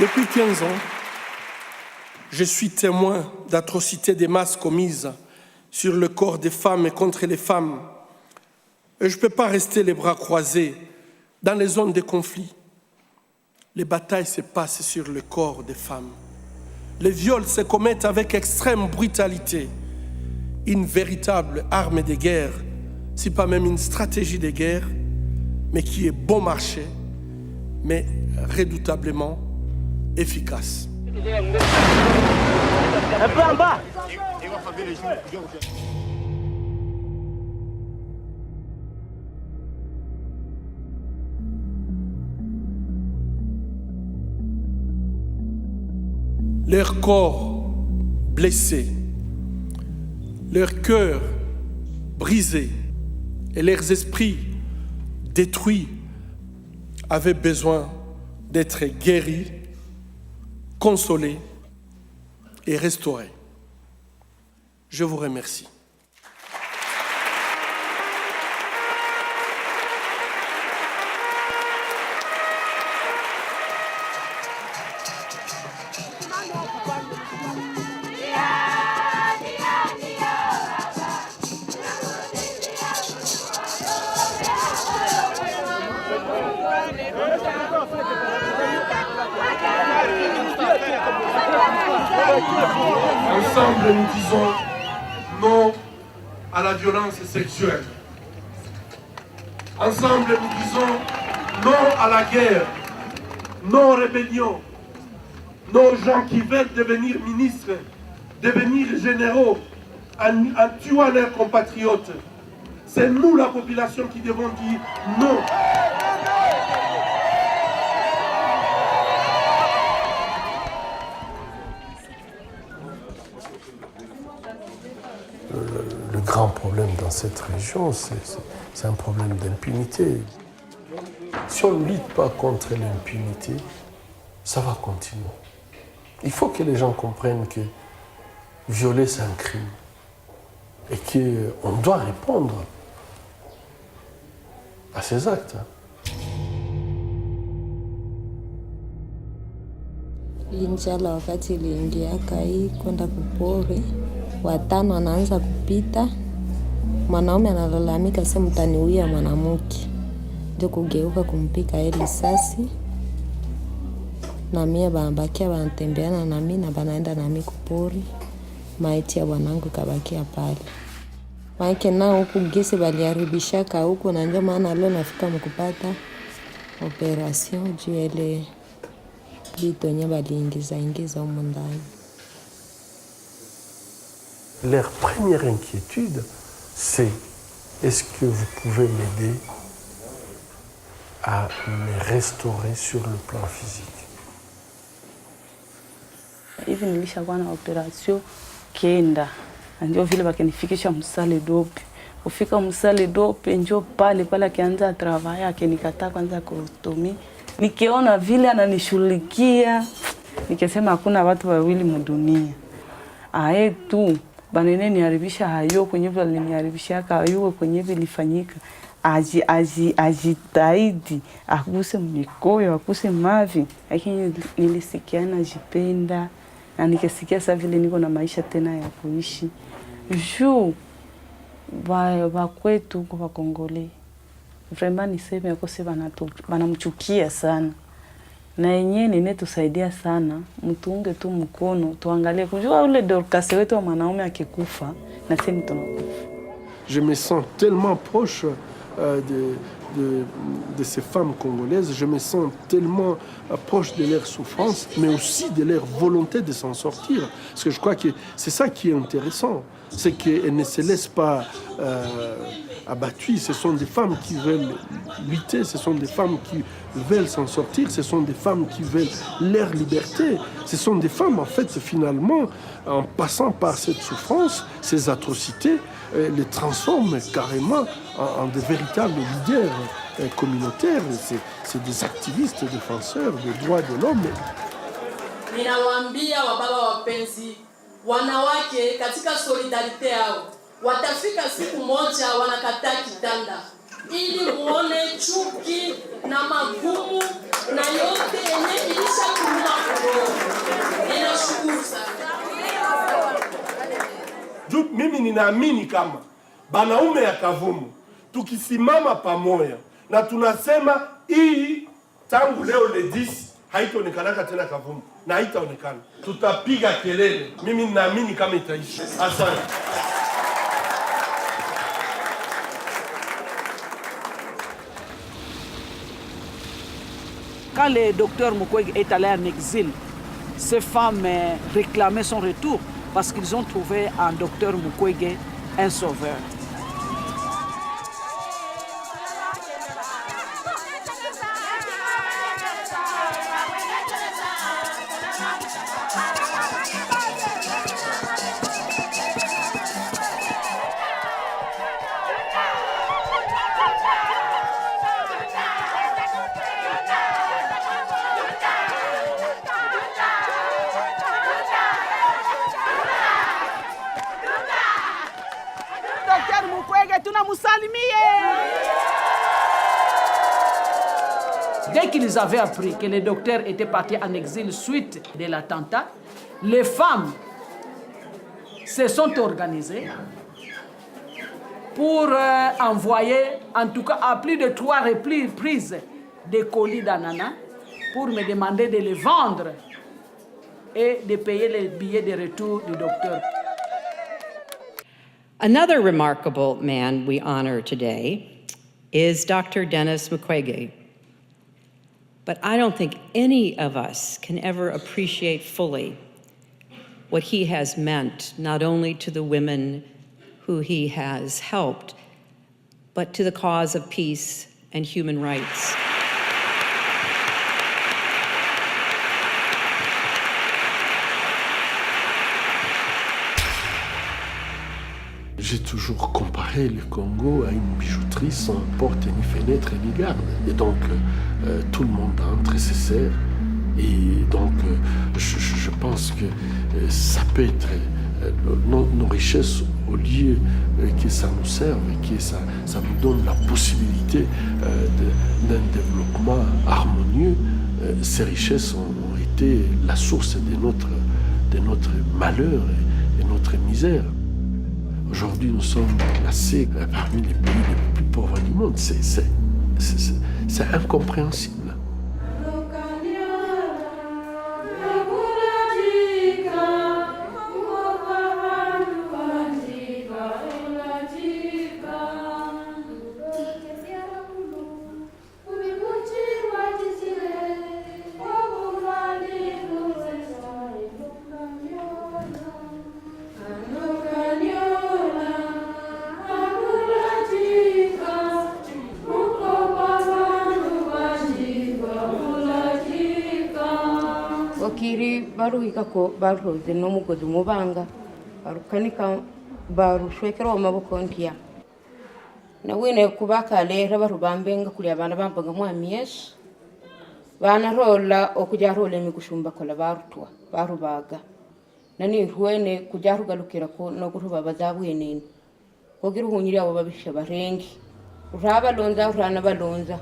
Depuis 15 ans, je suis témoin d'atrocités des masses commises sur le corps des femmes et contre les femmes. Et je ne peux pas rester les bras croisés dans les zones de conflit. Les batailles se passent sur le corps des femmes. Les viols se commettent avec extrême brutalité. Une véritable arme de guerre, si pas même une stratégie de guerre, mais qui est bon marché, mais redoutablement efficace. Un peu en bas. Leur corps blessé, leur cœur brisé et leurs esprits détruits avaient besoin d'être guéris, consolés et restaurés. Je vous remercie. Ensemble, nous disons non à la violence sexuelle. Ensemble, nous disons non à la guerre, non aux rébellions, non aux gens qui veulent devenir ministres, devenir généraux en tuant leurs compatriotes. C'est nous, la population, qui devons dire non. Le grand problème dans cette région, c'est un problème d'impunité. Si on ne lutte pas contre l'impunité, ça va continuer. Il faut que les gens comprennent que violer, c'est un crime. Et qu'on doit répondre à ces actes. Inshallah, wakati iliingiaka hii kwenda kupori, watano anaanza kupita, mwanaume analalamika sema mtaniuia mwanamke, ndio kugeuka kumpika yeye risasi, na mie babakia wanatembeana na mimi na banaenda na mimi kupori, maiti ya bwanangu kabakia pale. Maana nao huku gesi baliharibishaka huku, na ndio maana leo nafika mkupata operation juu ile Leur première inquiétude, c'est est-ce que vous pouvez m'aider à me restaurer sur le plan physique. Hivi nilishakuwa na operation kenda, ndio vile wakanifikisha Msale Dope. Kufika Msale Dope ndio pale akianza travail akinikataa kwanza colostomy. Nikiona vile ananishughulikia, nikasema hakuna watu wawili mdunia. Ae tu banene niharibisha hayo kwenye vile aliniharibisha hayo kwenye vile ilifanyika. Ajitahidi akuse mikoyo, akuse mavi, lakini nilisikia najipenda na nikasikia sasa vile niko na maisha tena ya kuishi. Juu wa kwetu kwa Kongole. Vraiment niseme akose banamchukia sana. Na yenyewe ninetusaidia sana, mtuunge tu mkono, tuangalie kujua ule Dorcas wetu wa mwanaume akikufa na sisi tunakufa. Je me sens tellement proche de ces femmes congolaises, je me sens tellement proche de leur souffrance, mais aussi de leur volonté de s'en sortir. Parce que je crois que c'est ça qui est intéressant, c'est qu'elles ne se laissent pas abattues. Ce sont des femmes qui veulent lutter, ce sont des femmes qui veulent s'en sortir, ce sont des femmes qui veulent leur liberté. Ce sont des femmes, en fait, finalement, en passant par cette souffrance, ces atrocités, les transforment carrément en de véritables leaders communautaires. C'est des activistes défenseurs des droits de l'homme. Ninawaambia wababa wapenzi, wanawake katika solidarite yao watafika siku moja wanakataa kitanda. ili muone chuki na magumu na yote yenye ilishakuwa kuroho. Ninashukuru sana. Mimi ninaamini kama banaume ya Kavumu tukisimama pamoja na tunasema hii tangu leo le 10 haitaonekanaka tena Kavumu na haitaonekana, tutapiga kelele. Mimi ninaamini kama itaisha. Asante. Quand le docteur Mukwege est allé en exil, ces femmes réclamaient son retour parce qu'ils ont trouvé en docteur Mukwege un sauveur. Dès qu'ils avaient appris que le docteur était parti en exil suite de l'attentat, les femmes se sont organisées pour envoyer, en tout cas à plus de 3 reprises, des colis d'ananas pour me demander de les vendre et de payer les billets de retour du docteur. Another remarkable man we honor today is Dr. Denis Mukwege. But I don't think any of us can ever appreciate fully what he has meant, not only to the women who he has helped, but to the cause of peace and human rights. J'ai toujours comparé le Congo à une bijouterie sans porte ni fenêtre ni garde. Et donc, tout le monde entre et se sert. Et donc, je pense que ça peut être nos richesses, au lieu que ça nous serve et que ça nous donne la possibilité d'un développement harmonieux. Ces richesses ont été la source de notre malheur et notre misère. Aujourd'hui, nous sommes classés parmi les pays les plus pauvres du monde. C'est incompréhensible. Kiri baru ikako baru de no mugo du mubanga baru kanika baru shwekero maboko ntia na wine kubaka lera baru bambenga kuli abana bambaga mwami Yesu bana rola okuja rola mikushumba kola baru baga nani ruene kuja rugalukira ko no kuruba bazabwenene kogira hunyiri abo babisha barengi uraba lonza urana balonza.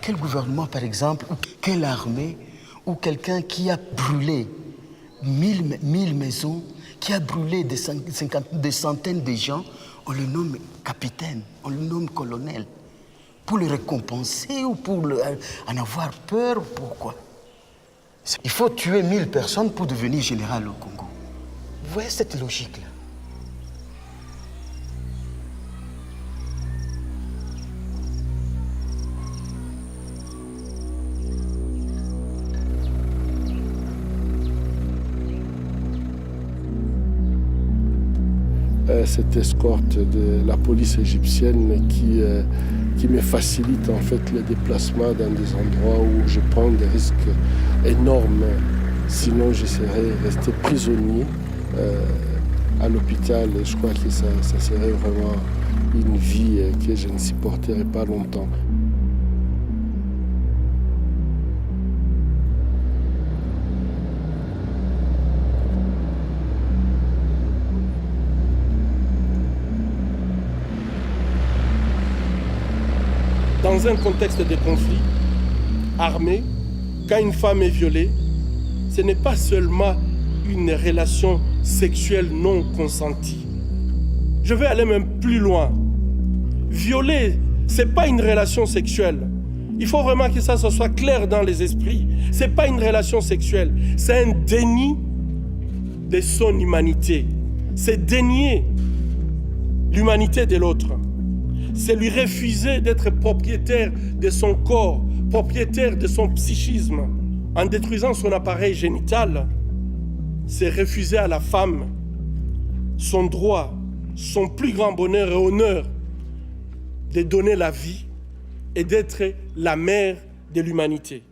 Quel gouvernement, par exemple, ou quelle armée, ou quelqu'un qui a brûlé 1000 maisons, qui a brûlé des centaines de gens, on le nomme capitaine, on le nomme colonel. Pour le récompenser ou pour en avoir peur, pourquoi? Il faut tuer 1000 personnes pour devenir général au Congo. Vous voyez cette logique-là? Cette escorte de la police égyptienne qui me facilite en fait le déplacement dans des endroits où je prends des risques énormes. Sinon, je serais resté prisonnier à l'hôpital. Je crois que ça serait vraiment une vie que je ne supporterais pas longtemps. dans un contexte de conflit armé, quand une femme est violée, ce n'est pas seulement une relation sexuelle non consentie. Je vais aller même plus loin. Violer, ce n'est pas une relation sexuelle. Il faut vraiment que ça soit clair dans les esprits. Ce n'est pas une relation sexuelle. C'est un déni de son humanité. C'est dénier l'humanité de l'autre. C'est lui refuser d'être propriétaire de son corps, propriétaire de son psychisme. En détruisant son appareil génital, c'est refuser à la femme son droit, son plus grand bonheur et honneur de donner la vie et d'être la mère de l'humanité.